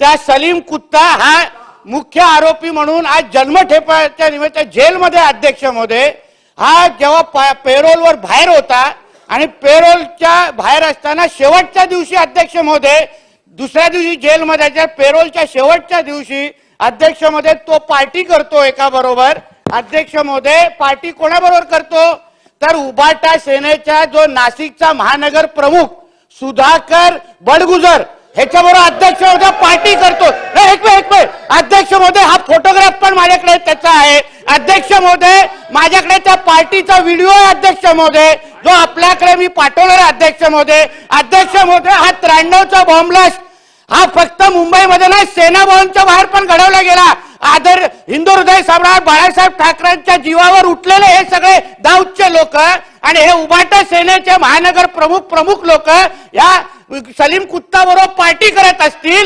त्या सलीम कुत्ता हा मुख्य आरोपी म्हणून आज जन्मठेपाच्या निमित्त जेलमध्ये अध्यक्ष महोदय हा जेव्हा पेरोलवर बाहेर होता आणि पेरोलच्या बाहेर असताना शेवटच्या दिवशी अध्यक्ष महोदय दुसऱ्या दिवशी जेलमध्ये पेरोलच्या शेवटच्या दिवशी अध्यक्ष महोदय तो पार्टी करतो एका बरोबर अध्यक्ष महोदय पार्टी कोणाबरोबर करतो तर उबाटा सेनेचा जो नाशिकचा महानगर प्रमुख सुधाकर बडगुजर ह्याच्याबरोबर अध्यक्ष महोदय पार्टी करतो एक अध्यक्ष महोदय हा फोटोग्राफ पण माझ्याकडे त्याचा आहे अध्यक्ष महोदय माझ्याकडे त्या पार्टीचा व्हिडिओ आहे अध्यक्ष महोदय जो आपल्याकडे मी पाठवणार अध्यक्ष महोदय हा 93चा बॉम्ब ब्लास्ट हा फक्त मुंबईमध्ये नाही सेना भवनच्या बाहेर पण घडवला गेला आदर हिंदू हृदय सम्राट बाळासाहेब ठाकरेंच्या जीवावर उठलेले हे सगळे दाऊदचे लोक आणि हे उबाटा सेनेचे महानगर प्रमुख लोक या सलीम कुत्ता बरोबर पार्टी करत असतील